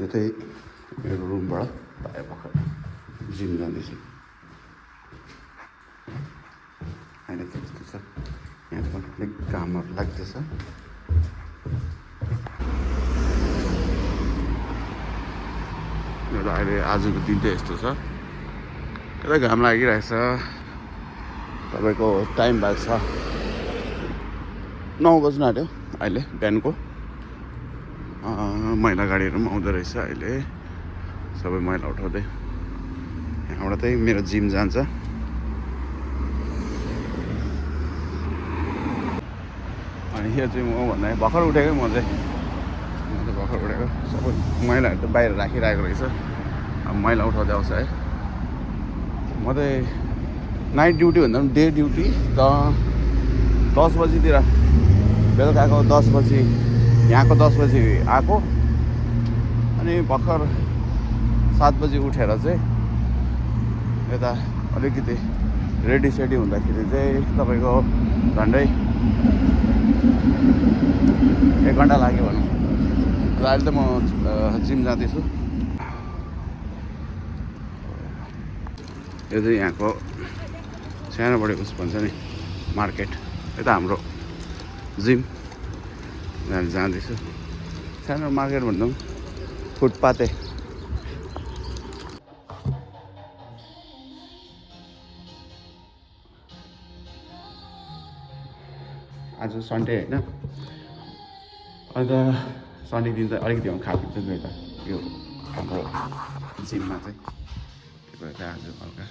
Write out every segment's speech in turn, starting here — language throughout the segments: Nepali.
यो चाहिँ मेरो रुमबाट बाहिर भर्खर जिम जाँदैछु। अहिले चाहिँ यस्तो छ, यहाँ पनि अलिक घामहरू लाग्दैछ। अहिले आजको दिन चाहिँ यस्तो छ, यता घाम लागिरहेछ। तपाईँको टाइम भएको छ 9 बज्न आँट्यो अहिले बिहानको। मैला गाडीहरू पनि आउँदो रहेछ अहिले, सबै मैला उठाउँदै। यहाँबाट चाहिँ मेरो जिम जान्छ। अनि यो चाहिँ म भन्दा भर्खर उठेको, म चाहिँ भर्खर उठेको। सबै मैलाहरू त बाहिर राखिरहेको रहेछ, अब मैला उठाउँदै आउँछ है। म चाहिँ नाइट ड्युटी भन्दा पनि डे ड्युटी 10 बजीतिर, बेलुकाको 10 बजी, यहाँको 10 बजी आएको। अनि भर्खर 7 बजी उठेर चाहिँ यता अलिकति रेडी सेडी हुँदाखेरि चाहिँ तपाईँको झन्डै 1 घन्टा लाग्यो भनौँ। र अहिले त म जिम जाँदैछु। यो चाहिँ यहाँको सानो बढी उस भन्छ नि, मार्केट। यता हाम्रो जिम जाँदैछु। सानो मार्केट भन्दा पनि फुटपाथै। आज सन्डे होइन, अन्त सन्डे दिन त अलिकति खाएको नि त यो हाम्रो जिममा चाहिँ। त्यो भएर आज हल्का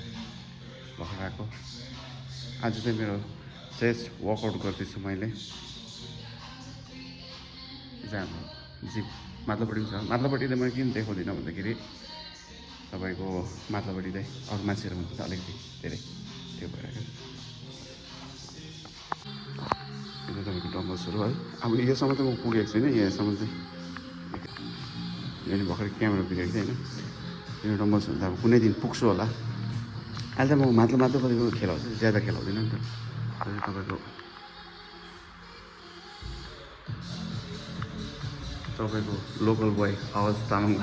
भर्खर आएको। आज चाहिँ मेरो चेस्ट वर्कआउट गर्दैछु मैले। हाम्रो जिम माथिल्लोपट्टि छ। माथिल्लोपट्टि त मैले किन देखाउँदिनँ भन्दाखेरि तपाईँको माथिल्लोपट्टि चाहिँ अरू मान्छेहरू हुन्छ त अलिकति धेरै, त्यो भएर यो तपाईँको डम्बल्सहरू है। अब योसम्म चाहिँ म पुगेको छैन, यहाँसम्म चाहिँ यहाँनिर भर्खर क्यामेरा बिग्रेको थियो होइन। यो डम्बल्सहरू त अब कुनै दिन पुग्छु होला। अहिले त म माथिल्लोपट्टिको खेलाउँछु, ज्यादा खेलाउँदिनँ नि त। तपाईँको लोकल बोय आवाज तामाङ।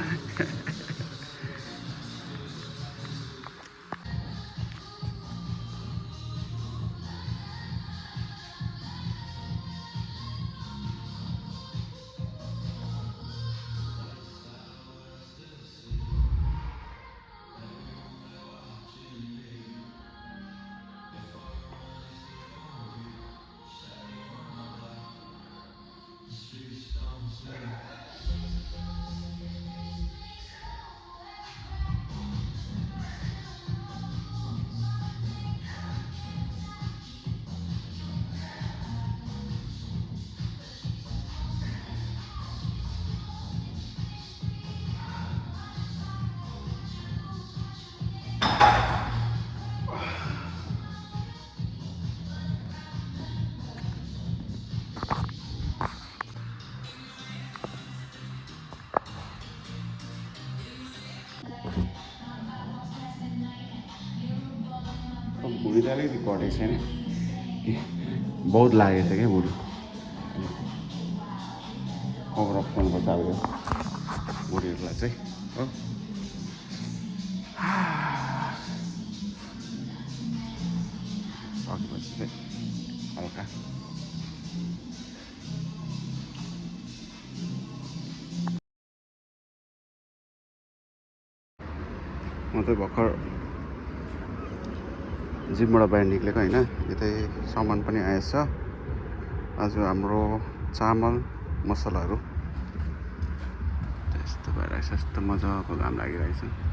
भुँडी त अलिकति घटेको छैन, बहुत लागेको छ क्या भुँडी। कभर अप गर्नुपर्छ अब यो भुँडीहरूलाई चाहिँ हो। सकेपछि चाहिँ हल्का म चाहिँ भर्खर जिमबाट बाहिर निक्लेको होइन। यतै सामान पनि आएछ आज हाम्रो, चामल मसलाहरू। यस्तो भइरहेछ, यस्तो मजाको घाम लागिरहेछ।